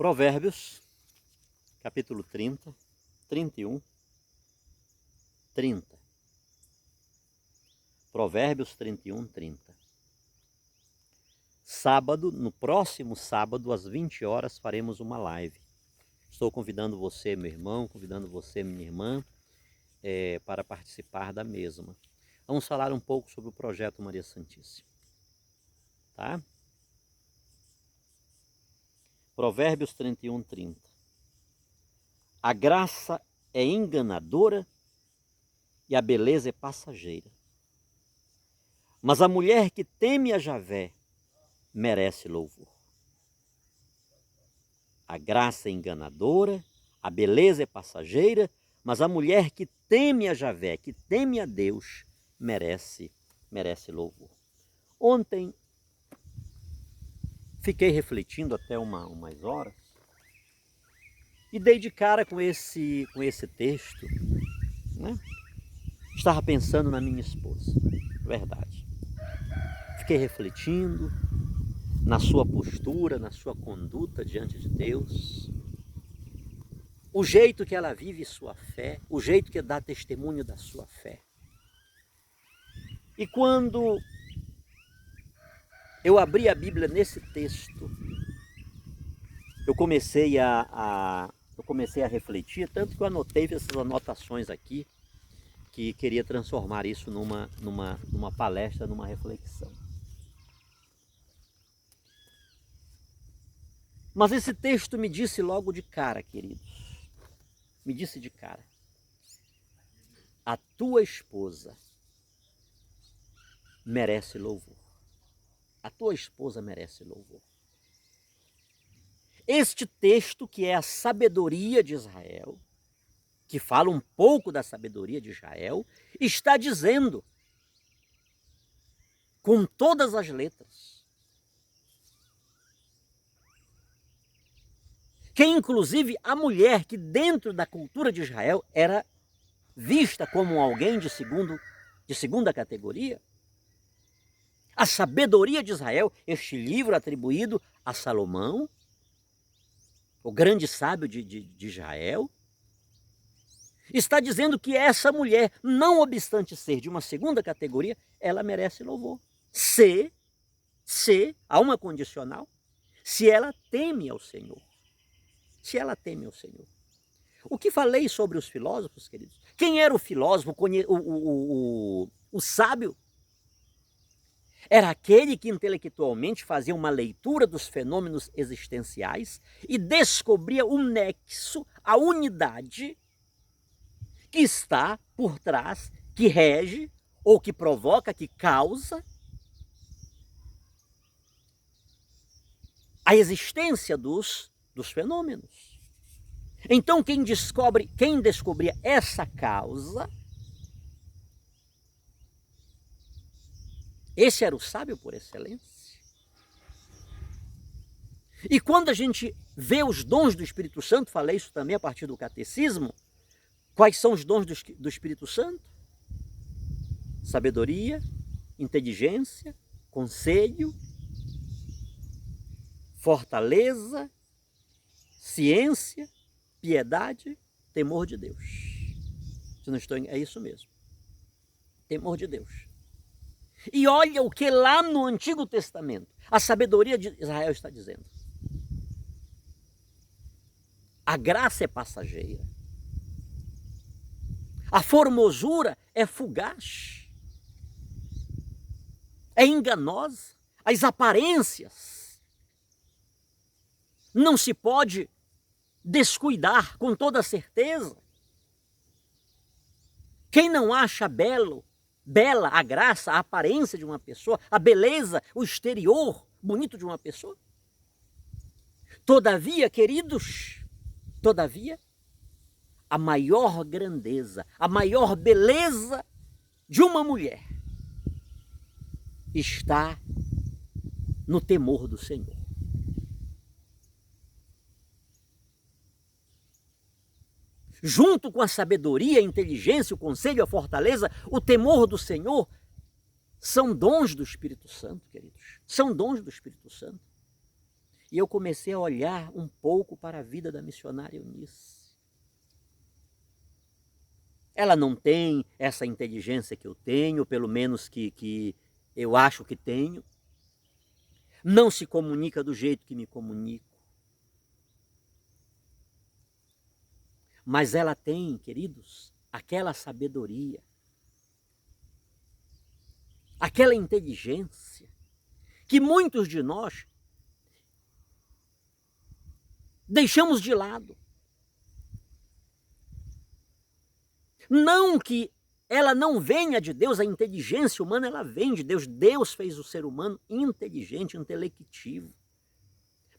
Provérbios, capítulo 30, 31, 30. Provérbios 31, 30. Sábado, no próximo sábado, às 20 horas, faremos uma live. Estou convidando você, meu irmão, convidando você, minha irmã, para participar da mesma. Vamos falar um pouco sobre o projeto Maria Santíssima. Tá? Provérbios 31, 30. A graça é enganadora e a beleza é passageira. Mas a mulher que teme a Javé merece louvor. A graça é enganadora, a beleza é passageira, mas a mulher que teme a Javé, que teme a Deus, merece louvor. Ontem fiquei refletindo até umas horas e dei de cara com esse texto, né? Estava pensando na minha esposa, verdade. Fiquei refletindo na sua postura, na sua conduta diante de Deus, o jeito que ela vive sua fé, o jeito que dá testemunho da sua fé. E quando eu abri a Bíblia nesse texto, eu comecei a refletir, tanto que eu anotei essas anotações aqui, que queria transformar isso numa palestra, numa reflexão. Mas esse texto me disse logo de cara, queridos, me disse de cara: a tua esposa merece louvor. A tua esposa merece louvor. Este texto, que é a sabedoria de Israel, que fala um pouco da sabedoria de Israel, está dizendo, com todas as letras, que inclusive a mulher, que dentro da cultura de Israel era vista como alguém de segunda categoria, a sabedoria de Israel, este livro atribuído a Salomão, o grande sábio de Israel, está dizendo que essa mulher, não obstante ser de uma segunda categoria, ela merece louvor. Se há uma condicional, se ela teme ao Senhor. Se ela teme ao Senhor. O que falei sobre os filósofos, queridos? Quem era o filósofo, o sábio? Era aquele que intelectualmente fazia uma leitura dos fenômenos existenciais e descobria o nexo, a unidade que está por trás, que rege, ou que provoca, que causa a existência dos fenômenos. Então quem descobria essa causa, esse era o sábio por excelência. E quando a gente vê os dons do Espírito Santo, falei isso também a partir do catecismo, quais são os dons do Espírito Santo? Sabedoria, inteligência, conselho, fortaleza, ciência, piedade, temor de Deus. Se não estou, é isso mesmo. Temor de Deus. E olha o que lá no Antigo Testamento a sabedoria de Israel está dizendo. A graça é passageira. A formosura é fugaz. É enganosa. As aparências não se pode descuidar com toda certeza. Quem não acha bela a graça, a aparência de uma pessoa, a beleza, o exterior bonito de uma pessoa? Todavia, queridos, a maior grandeza, a maior beleza de uma mulher está no temor do Senhor. Junto com a sabedoria, a inteligência, o conselho, a fortaleza, o temor do Senhor, são dons do Espírito Santo, queridos. São dons do Espírito Santo. E eu comecei a olhar um pouco para a vida da missionária Eunice. Ela não tem essa inteligência que eu tenho, pelo menos que eu acho que tenho. Não se comunica do jeito que me comunico. Mas ela tem, queridos, aquela sabedoria, aquela inteligência que muitos de nós deixamos de lado. Não que ela não venha de Deus, a inteligência humana ela vem de Deus. Deus fez o ser humano inteligente, intelectivo,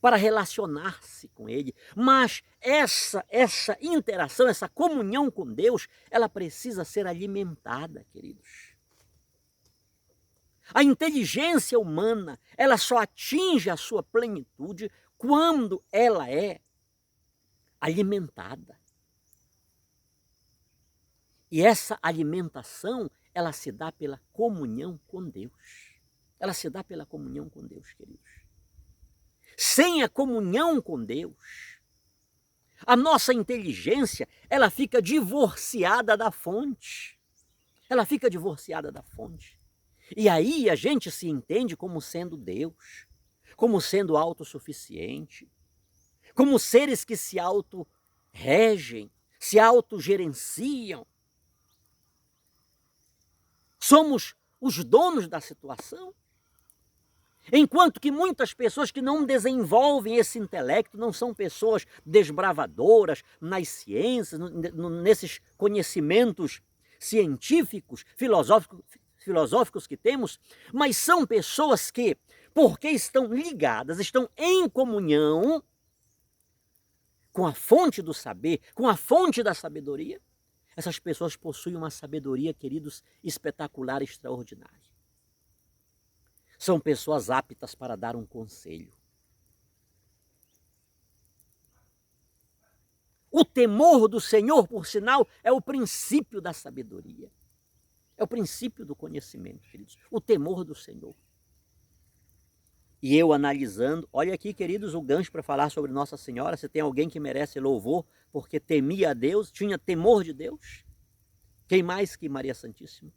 para relacionar-se com Ele. Mas essa interação, essa comunhão com Deus, ela precisa ser alimentada, queridos. A inteligência humana, ela só atinge a sua plenitude quando ela é alimentada. E essa alimentação, ela se dá pela comunhão com Deus. Ela se dá pela comunhão com Deus, queridos. Sem a comunhão com Deus, a nossa inteligência, ela fica divorciada da fonte. Ela fica divorciada da fonte. E aí a gente se entende como sendo Deus, como sendo autossuficiente, como seres que se auto-regem, se autogerenciam. Somos os donos da situação. Enquanto que muitas pessoas que não desenvolvem esse intelecto, não são pessoas desbravadoras nas ciências, nesses conhecimentos científicos, filosóficos que temos, mas são pessoas que, porque estão ligadas, estão em comunhão com a fonte do saber, com a fonte da sabedoria, essas pessoas possuem uma sabedoria, queridos, espetacular, extraordinária. São pessoas aptas para dar um conselho. O temor do Senhor, por sinal, é o princípio da sabedoria. É o princípio do conhecimento, queridos. O temor do Senhor. E eu analisando, olha aqui, queridos, o gancho para falar sobre Nossa Senhora. Se tem alguém que merece louvor porque temia a Deus, tinha temor de Deus, quem mais que Maria Santíssima?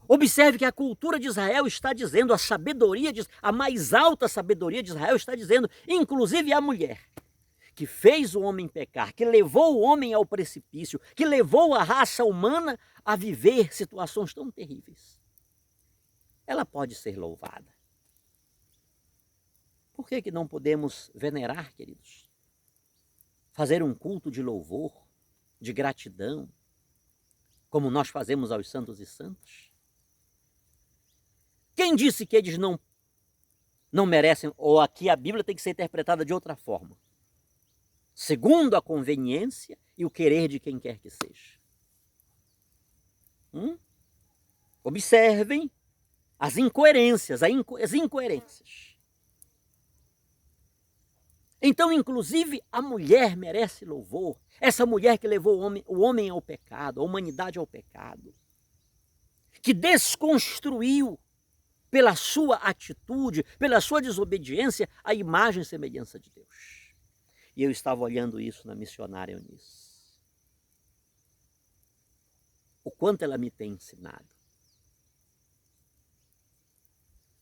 Observe que a cultura de Israel está dizendo, a mais alta sabedoria de Israel está dizendo, inclusive a mulher, que fez o homem pecar, que levou o homem ao precipício, que levou a raça humana a viver situações tão terríveis. Ela pode ser louvada. Por que não podemos venerar, queridos? Fazer um culto de louvor, de gratidão, como nós fazemos aos santos e santos? Quem disse que eles não merecem, ou aqui a Bíblia tem que ser interpretada de outra forma? Segundo a conveniência e o querer de quem quer que seja. Observem as incoerências, as incoerências. Então, inclusive, a mulher merece louvor. Essa mulher que levou o homem ao pecado, a humanidade ao pecado. Que desconstruiu, pela sua atitude, pela sua desobediência, a imagem e semelhança de Deus. E eu estava olhando isso na missionária Eunice. O quanto ela me tem ensinado.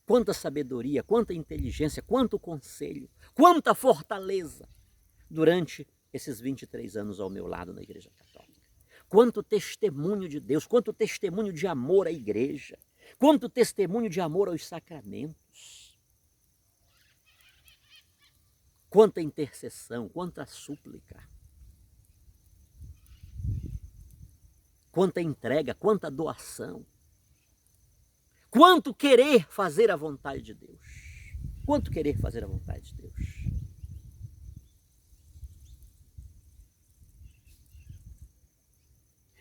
Quanta sabedoria, quanta inteligência, quanto conselho, quanta fortaleza durante esses 23 anos ao meu lado na Igreja Católica. Quanto testemunho de Deus, quanto testemunho de amor à Igreja, quanto testemunho de amor aos sacramentos. Quanta intercessão, quanta súplica. Quanta entrega, quanta doação. Quanto querer fazer a vontade de Deus. Quanto querer fazer a vontade de Deus.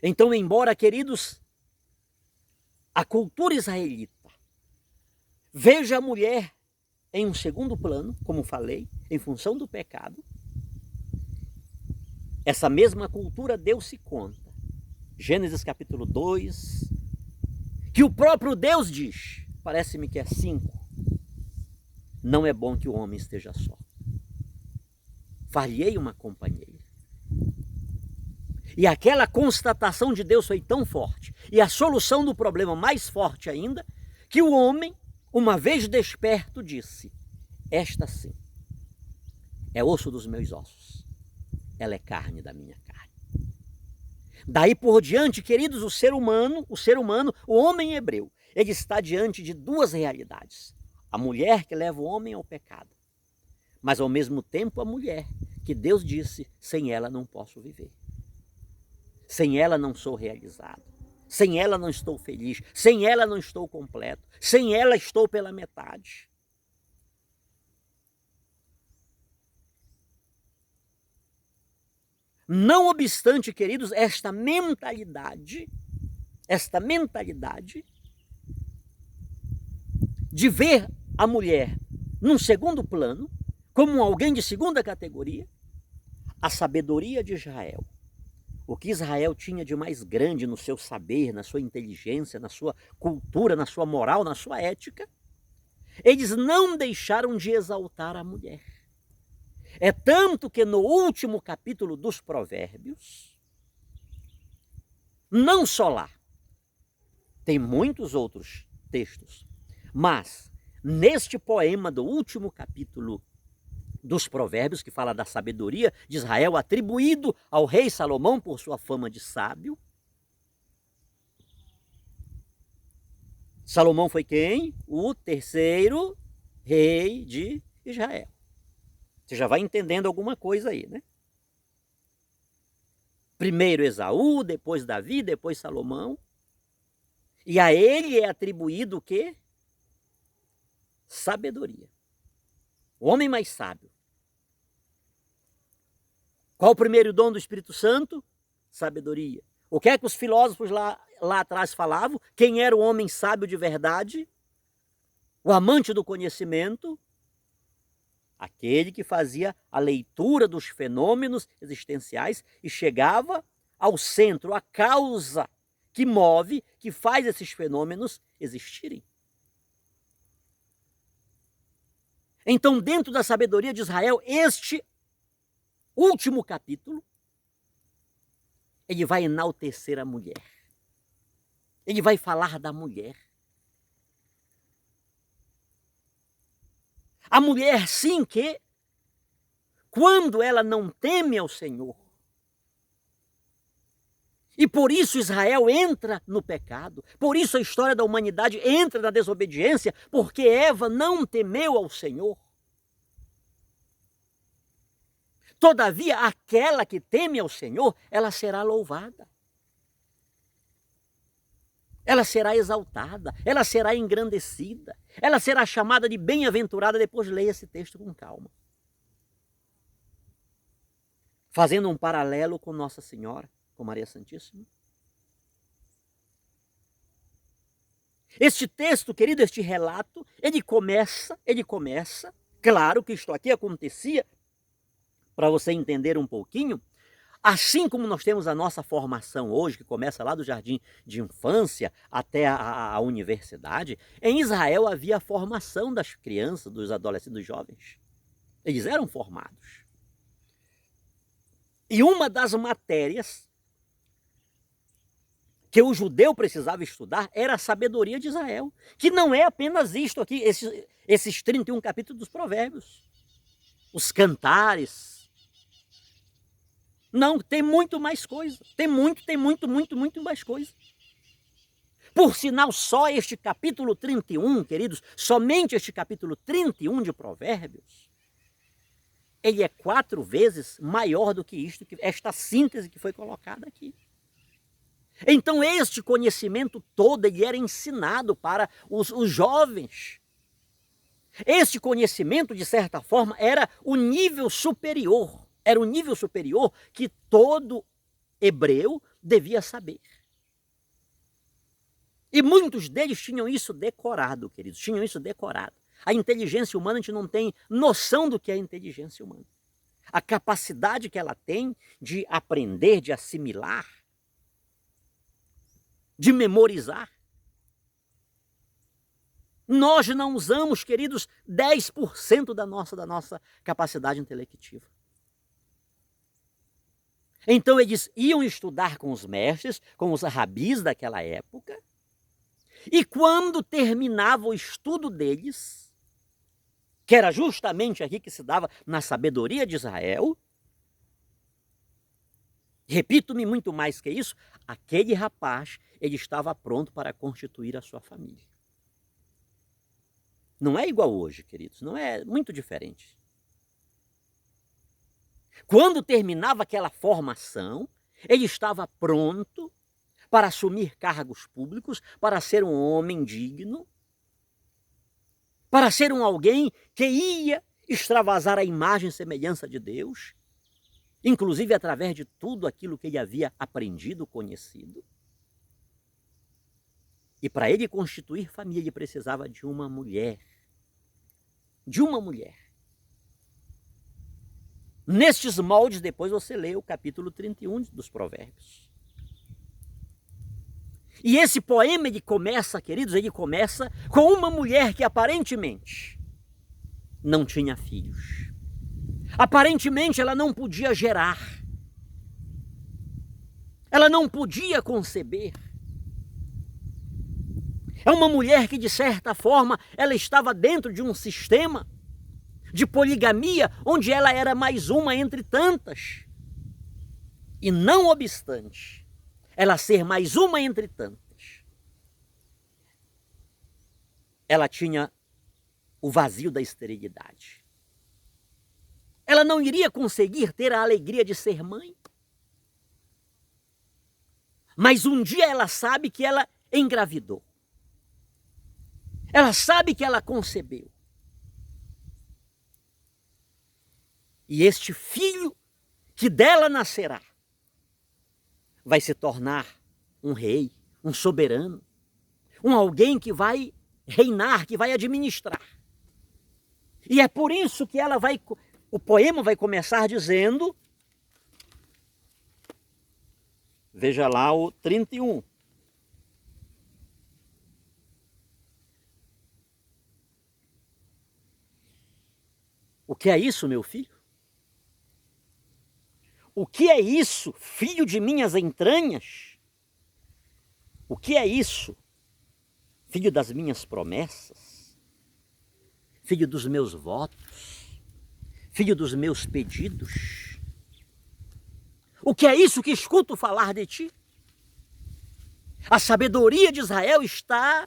Então, embora, queridos, a cultura israelita veja a mulher em um segundo plano, como falei, em função do pecado, essa mesma cultura deu-se conta. Gênesis capítulo 2, que o próprio Deus diz, parece-me que é 5, não é bom que o homem esteja só. Far-lhe-ei uma companheira. E aquela constatação de Deus foi tão forte, e a solução do problema mais forte ainda, que o homem, uma vez desperto, disse: esta sim é osso dos meus ossos, ela é carne da minha carne. Daí por diante, queridos, o ser humano, o homem hebreu, ele está diante de duas realidades: a mulher que leva o homem ao pecado, mas ao mesmo tempo a mulher que Deus disse: sem ela não posso viver, sem ela não sou realizado, sem ela não estou feliz, sem ela não estou completo, sem ela estou pela metade. Não obstante, queridos, esta mentalidade de ver a mulher num segundo plano, como alguém de segunda categoria, a sabedoria de Israel, o que Israel tinha de mais grande no seu saber, na sua inteligência, na sua cultura, na sua moral, na sua ética, eles não deixaram de exaltar a mulher. É tanto que no último capítulo dos Provérbios, não só lá, tem muitos outros textos, mas neste poema do último capítulo dos Provérbios, que fala da sabedoria de Israel, atribuído ao rei Salomão por sua fama de sábio, Salomão foi quem? O terceiro rei de Israel. Você já vai entendendo alguma coisa aí, né? Primeiro Esaú, depois Davi, depois Salomão. E a ele é atribuído o quê? Sabedoria. O homem mais sábio. Qual o primeiro dom do Espírito Santo? Sabedoria. O que é que os filósofos lá atrás falavam? Quem era o homem sábio de verdade? O amante do conhecimento? Aquele que fazia a leitura dos fenômenos existenciais e chegava ao centro, à causa que move, que faz esses fenômenos existirem. Então, dentro da sabedoria de Israel, este último capítulo, ele vai enaltecer a mulher. Ele vai falar da mulher. A mulher, sim, que quando ela não teme ao Senhor, e por isso Israel entra no pecado, por isso a história da humanidade entra na desobediência, porque Eva não temeu ao Senhor. Todavia, aquela que teme ao Senhor, ela será louvada. Ela será exaltada, ela será engrandecida, ela será chamada de bem-aventurada. Depois leia esse texto com calma. Fazendo um paralelo com Nossa Senhora, com Maria Santíssima. Este texto, querido, este relato, ele começa, claro que isto aqui acontecia, para você entender um pouquinho, assim como nós temos a nossa formação hoje, que começa lá do jardim de infância até a universidade, em Israel havia a formação das crianças, dos adolescentes, dos jovens. Eles eram formados. E uma das matérias que o judeu precisava estudar era a sabedoria de Israel, que não é apenas isto aqui, esses 31 capítulos dos Provérbios, os cantares. Não, tem muito mais coisa. Tem muito mais coisa. Por sinal, só este capítulo 31, queridos, somente este capítulo 31 de Provérbios, ele é 4 vezes maior do que isto, esta síntese que foi colocada aqui. Então, este conhecimento todo, ele era ensinado para os jovens. Este conhecimento, de certa forma, era o nível superior. Era o nível superior que todo hebreu devia saber. E muitos deles tinham isso decorado, queridos, tinham isso decorado. A inteligência humana, a gente não tem noção do que é a inteligência humana. A capacidade que ela tem de aprender, de assimilar, de memorizar. Nós não usamos, queridos, 10% da nossa capacidade intelectiva. Então eles iam estudar com os mestres, com os rabis daquela época, e quando terminava o estudo deles, que era justamente aqui que se dava na sabedoria de Israel, repito-me muito mais que isso, aquele rapaz, ele estava pronto para constituir a sua família. Não é igual hoje, queridos, não é muito diferente. Quando terminava aquela formação, ele estava pronto para assumir cargos públicos, para ser um homem digno, para ser alguém que ia extravasar a imagem e semelhança de Deus, inclusive através de tudo aquilo que ele havia aprendido, conhecido. E para ele constituir família, ele precisava de uma mulher. De uma mulher. Nestes moldes, depois você lê o capítulo 31 dos Provérbios. E esse poema, ele começa, queridos, ele começa com uma mulher que aparentemente não tinha filhos. Aparentemente ela não podia gerar. Ela não podia conceber. É uma mulher que, de certa forma, ela estava dentro de um sistema de poligamia, onde ela era mais uma entre tantas. E não obstante ela ser mais uma entre tantas, ela tinha o vazio da esterilidade. Ela não iria conseguir ter a alegria de ser mãe. Mas um dia ela sabe que ela engravidou. Ela sabe que ela concebeu. E este filho que dela nascerá vai se tornar um rei, um soberano, alguém que vai reinar, que vai administrar. E é por isso que o poema vai começar dizendo, veja lá o 31. O que é isso, meu filho? O que é isso, filho de minhas entranhas? O que é isso, filho das minhas promessas? Filho dos meus votos? Filho dos meus pedidos? O que é isso que escuto falar de ti? A sabedoria de Israel está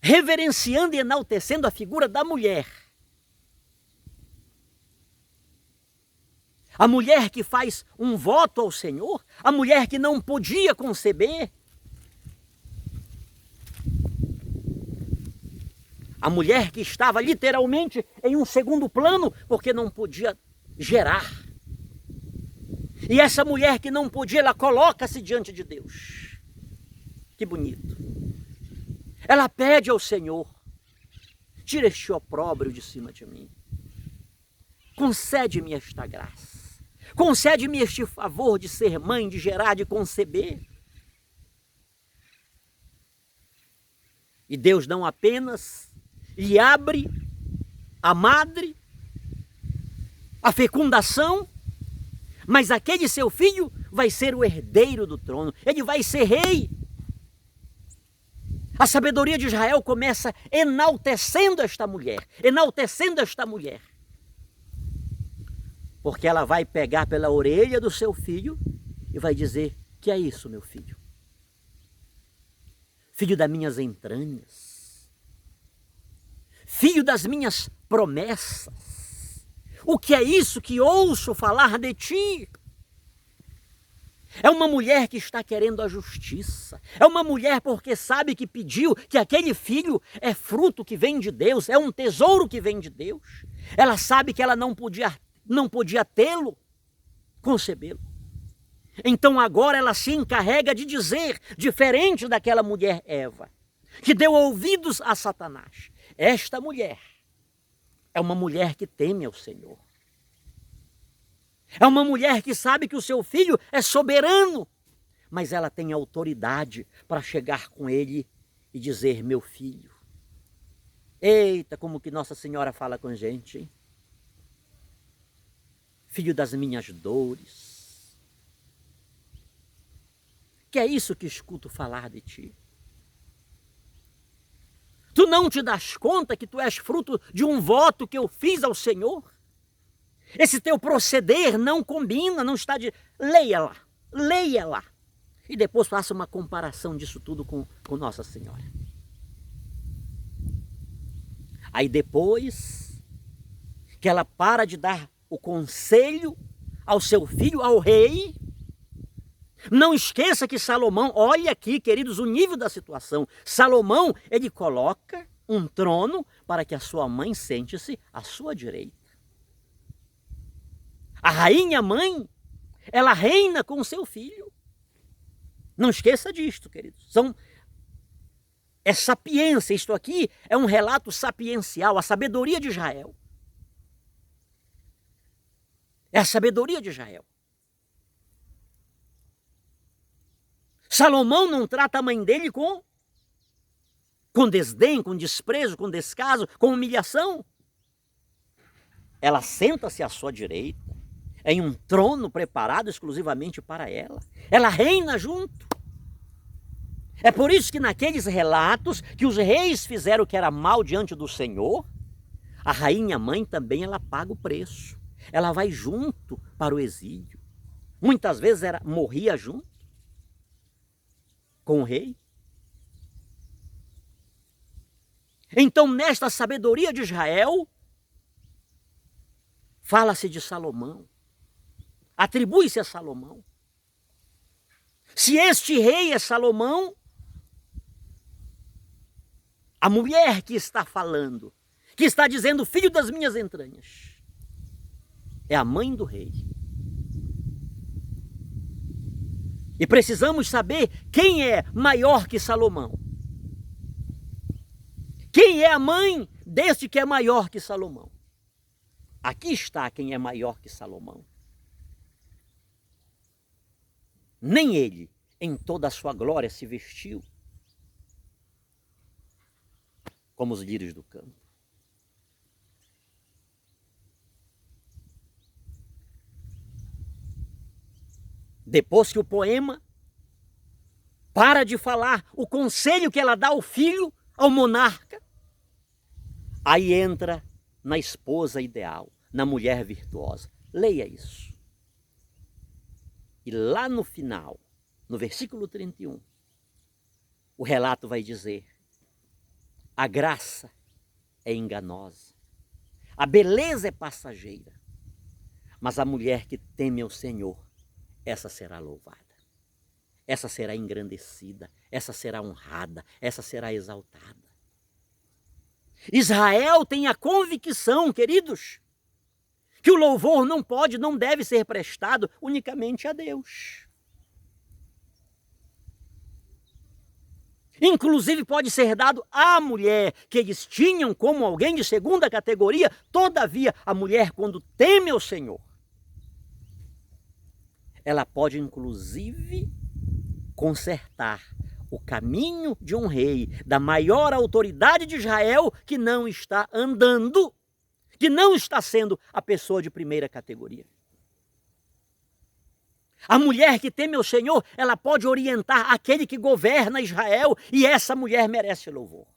reverenciando e enaltecendo a figura da mulher. A mulher que faz um voto ao Senhor, a mulher que não podia conceber, a mulher que estava literalmente em um segundo plano porque não podia gerar. E essa mulher que não podia, ela coloca-se diante de Deus. Que bonito. Ela pede ao Senhor, tira este opróbrio de cima de mim. Concede-me esta graça. Concede-me este favor de ser mãe, de gerar, de conceber. E Deus não apenas lhe abre a madre, a fecundação, mas aquele seu filho vai ser o herdeiro do trono. Ele vai ser rei. A sabedoria de Israel começa enaltecendo esta mulher, porque ela vai pegar pela orelha do seu filho e vai dizer, que é isso, meu filho? Filho das minhas entranhas, filho das minhas promessas, o que é isso que ouço falar de ti? É uma mulher que está querendo a justiça, é uma mulher porque sabe que pediu, que aquele filho é fruto que vem de Deus, é um tesouro que vem de Deus. Ela sabe que ela não podia tê-lo, concebê-lo. Então agora ela se encarrega de dizer, diferente daquela mulher Eva, que deu ouvidos a Satanás. Esta mulher é uma mulher que teme ao Senhor. É uma mulher que sabe que o seu filho é soberano, mas ela tem autoridade para chegar com ele e dizer, meu filho, Eita, como que Nossa Senhora fala com a gente, hein? Filho das minhas dores. Que é isso que escuto falar de ti? Tu não te das conta que tu és fruto de um voto que eu fiz ao Senhor? Esse teu proceder não combina, não está de... Leia lá. E depois faça uma comparação disso tudo com Nossa Senhora. Aí depois que ela para de dar o conselho ao seu filho, ao rei, não esqueça que Salomão, olha aqui, queridos, o nível da situação. Salomão, ele coloca um trono para que a sua mãe sente-se à sua direita. A rainha mãe, ela reina com o seu filho. Não esqueça disto, queridos. É sapiência, isto aqui é um relato sapiencial, a sabedoria de Israel. É a sabedoria de Israel. Salomão não trata a mãe dele com desdém, com desprezo, com descaso, com humilhação. Ela senta-se à sua direita, em um trono preparado exclusivamente para ela. Ela reina junto. É por isso que naqueles relatos que os reis fizeram o que era mal diante do Senhor, a rainha mãe também ela paga o preço. Ela vai junto para o exílio. Muitas vezes morria junto com o rei. Então, nesta sabedoria de Israel, fala-se de Salomão. Atribui-se a Salomão. Se este rei é Salomão, a mulher que está falando, que está dizendo filho das minhas entranhas, é a mãe do rei. E precisamos saber quem é maior que Salomão. Quem é a mãe deste que é maior que Salomão? Aqui está quem é maior que Salomão. Nem ele, em toda a sua glória, se vestiu como os lírios do campo. Depois que o poema para de falar o conselho que ela dá ao filho, ao monarca, aí entra na esposa ideal, na mulher virtuosa. Leia isso. E lá no final, no versículo 31, o relato vai dizer: a graça é enganosa, a beleza é passageira, mas a mulher que teme ao Senhor, essa será louvada, essa será engrandecida, essa será honrada, essa será exaltada. Israel tem a convicção, queridos, que o louvor não deve ser prestado unicamente a Deus. Inclusive pode ser dado à mulher, que eles tinham como alguém de segunda categoria. Todavia, a mulher, quando teme ao Senhor, ela pode inclusive consertar o caminho de um rei, da maior autoridade de Israel, que não está andando, que não está sendo a pessoa de primeira categoria. A mulher que teme ao Senhor, ela pode orientar aquele que governa Israel, e essa mulher merece louvor.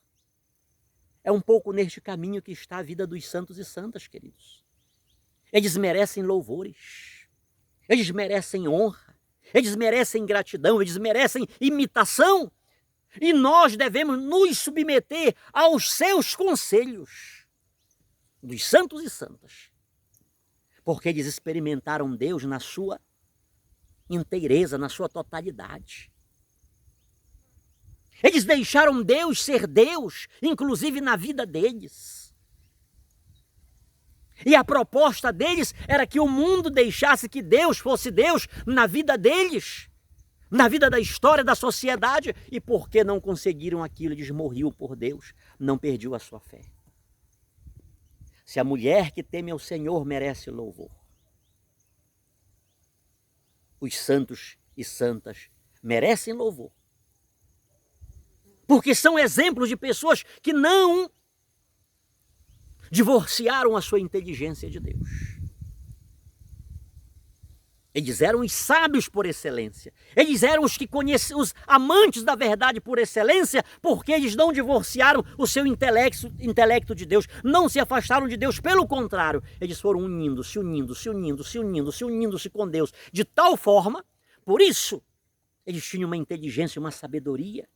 É um pouco neste caminho que está a vida dos santos e santas, queridos. Eles merecem louvores, eles merecem honra, eles merecem gratidão, eles merecem imitação, e nós devemos nos submeter aos seus conselhos, dos santos e santas, porque eles experimentaram Deus na sua inteireza, na sua totalidade. Eles deixaram Deus ser Deus, inclusive na vida deles. E a proposta deles era que o mundo deixasse que Deus fosse Deus na vida deles, na vida da história, da sociedade. E porque não conseguiram aquilo, eles morriam por Deus, não perdiam a sua fé. Se a mulher que teme ao Senhor merece louvor, os santos e santas merecem louvor, porque são exemplos de pessoas que não divorciaram a sua inteligência de Deus. Eles eram os sábios por excelência. Eles eram os que conheciam, os amantes da verdade por excelência, porque eles não divorciaram o seu intelecto de Deus, não se afastaram de Deus, pelo contrário, eles foram unindo-se com Deus, de tal forma, por isso, eles tinham uma inteligência, uma sabedoria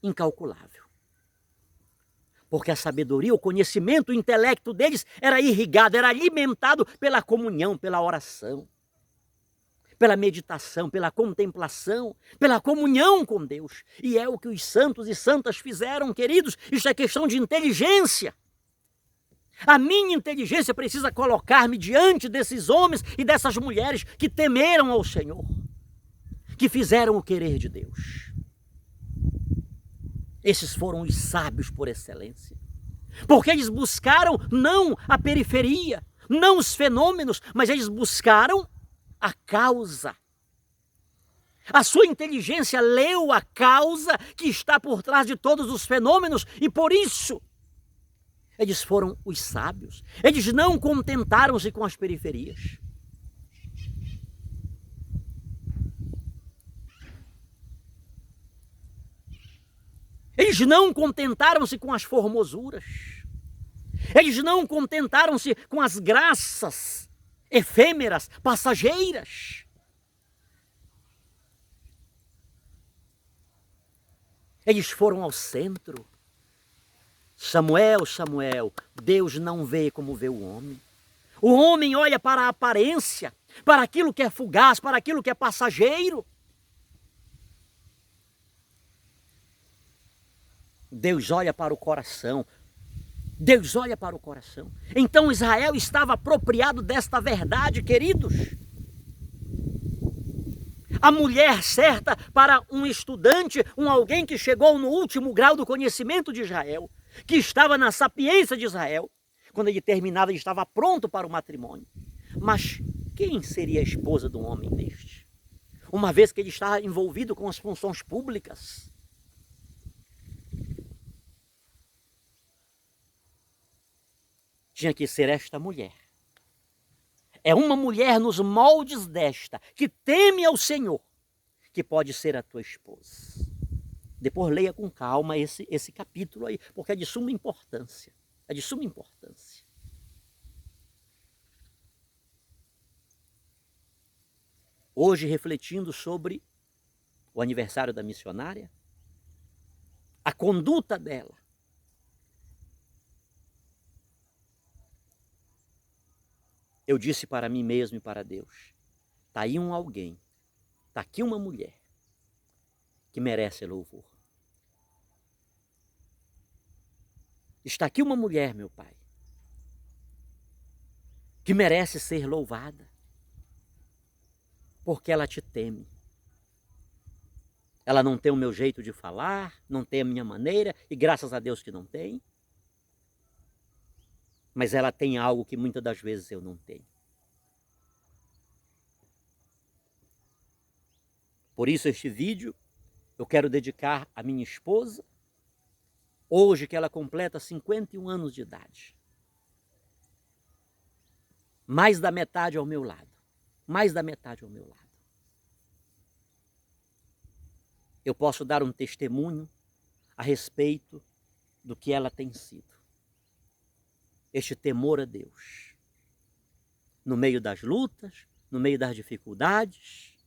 incalculável. Porque a sabedoria, o conhecimento, o intelecto deles era irrigado, era alimentado pela comunhão, pela oração, pela meditação, pela contemplação, pela comunhão com Deus. E é o que os santos e santas fizeram, queridos. Isso é questão de inteligência. A minha inteligência precisa colocar-me diante desses homens e dessas mulheres que temeram ao Senhor, que fizeram o querer de Deus. Esses foram os sábios por excelência. Porque eles buscaram não a periferia, não os fenômenos, mas eles buscaram a causa. A sua inteligência leu a causa que está por trás de todos os fenômenos e por isso eles foram os sábios. Eles não contentaram-se com as periferias. Eles não contentaram-se com as formosuras. Eles não contentaram-se com as graças efêmeras, passageiras. Eles foram ao centro. Samuel, Samuel, Deus não vê como vê o homem. O homem olha para a aparência, para aquilo que é fugaz, para aquilo que é passageiro. Deus olha para o coração. Deus olha para o coração. Então Israel estava apropriado desta verdade, queridos. A mulher certa para um estudante, alguém que chegou no último grau do conhecimento de Israel, que estava na sapiência de Israel, quando ele terminava, ele estava pronto para o matrimônio. Mas quem seria a esposa de um homem deste? Uma vez que ele está envolvido com as funções públicas. Tinha que ser esta mulher. É uma mulher nos moldes desta, que teme ao Senhor, que pode ser a tua esposa. Depois leia com calma esse capítulo aí, porque é de suma importância. É de suma importância. Hoje, refletindo sobre o aniversário da missionária, a conduta dela, eu disse para mim mesmo e para Deus, está aí alguém, está aqui uma mulher que merece louvor. Está aqui uma mulher, meu Pai, que merece ser louvada, porque ela te teme. Ela não tem o meu jeito de falar, não tem a minha maneira, e graças a Deus que não tem. Mas ela tem algo que muitas das vezes eu não tenho. Por isso este vídeo eu quero dedicar à minha esposa, hoje que ela completa 51 anos de idade. Mais da metade ao meu lado. Mais da metade ao meu lado. Eu posso dar um testemunho a respeito do que ela tem sido. Este temor a Deus. No meio das lutas, no meio das dificuldades,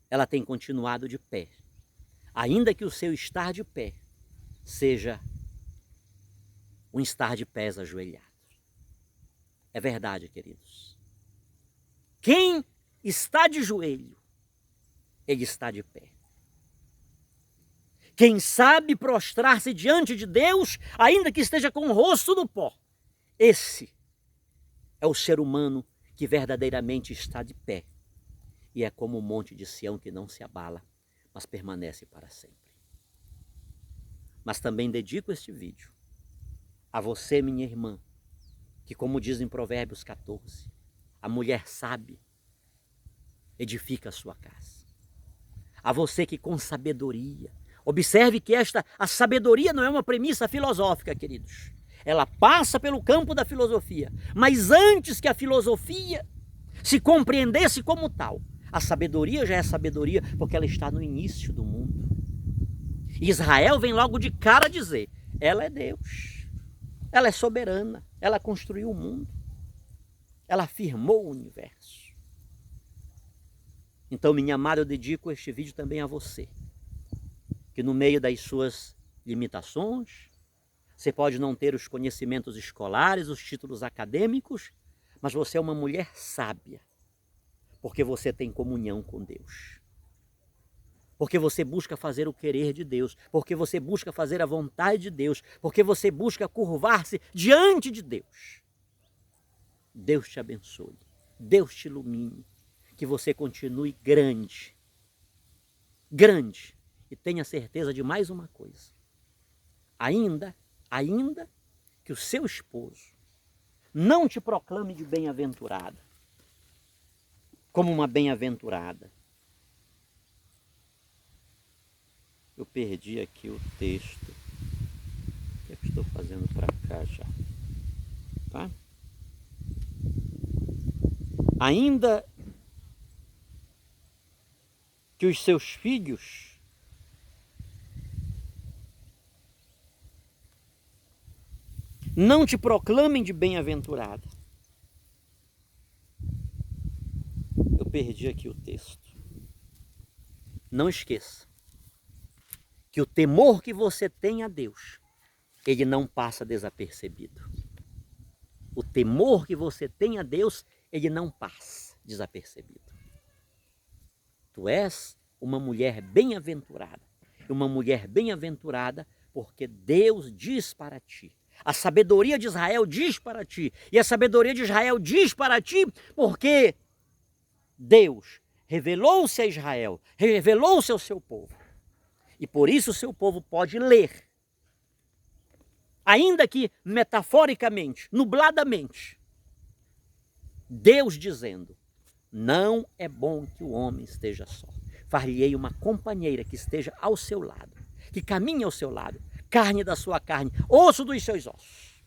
ela tem continuado de pé. Ainda que o seu estar de pé seja um estar de pés ajoelhados. É verdade, queridos. Quem está de joelho, ele está de pé. Quem sabe prostrar-se diante de Deus, ainda que esteja com o rosto no pó, esse é o ser humano que verdadeiramente está de pé. E é como o monte de Sião que não se abala, mas permanece para sempre. Mas também dedico este vídeo a você, minha irmã, que como diz em Provérbios 14, a mulher sábia edifica a sua casa. A você que com sabedoria Observe que a sabedoria não é uma premissa filosófica, queridos. Ela passa pelo campo da filosofia. Mas antes que a filosofia se compreendesse como tal, a sabedoria já é sabedoria porque ela está no início do mundo. Israel vem logo de cara dizer, ela é Deus. Ela é soberana. Ela construiu o mundo. Ela afirmou o universo. Então, minha amada, eu dedico este vídeo também a você. Que no meio das suas limitações, você pode não ter os conhecimentos escolares, os títulos acadêmicos, mas você é uma mulher sábia, porque você tem comunhão com Deus. Porque você busca fazer o querer de Deus, porque você busca fazer a vontade de Deus, porque você busca curvar-se diante de Deus. Deus te abençoe, Deus te ilumine, que você continue grande, grande. E tenha certeza de mais uma coisa. Ainda que o seu esposo não te proclame de bem-aventurada, como uma bem-aventurada. Eu perdi aqui o texto. O que é que eu estou fazendo para cá já? Tá? Ainda que os seus filhos não te proclamem de bem-aventurada. Eu perdi aqui o texto. Não esqueça que o temor que você tem a Deus, ele não passa desapercebido. O temor que você tem a Deus, ele não passa desapercebido. Tu és uma mulher bem-aventurada. Uma mulher bem-aventurada porque Deus diz para ti. A sabedoria de Israel diz para ti. E a sabedoria de Israel diz para ti porque Deus revelou-se a Israel, revelou-se ao seu povo. E por isso o seu povo pode ler, ainda que metaforicamente, nubladamente, Deus dizendo, não é bom que o homem esteja só. Far-lhe-ei uma companheira que esteja ao seu lado, que caminhe ao seu lado, carne da sua carne, osso dos seus ossos.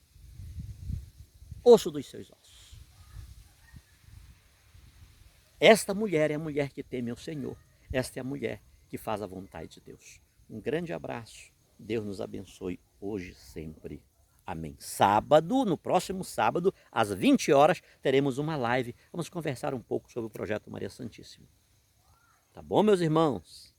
Osso dos seus ossos. Esta mulher é a mulher que teme ao Senhor. Esta é a mulher que faz a vontade de Deus. Um grande abraço. Deus nos abençoe hoje e sempre. Amém. Sábado, no próximo sábado, às 20 horas, teremos uma live. Vamos conversar um pouco sobre o projeto Maria Santíssima. Tá bom, meus irmãos?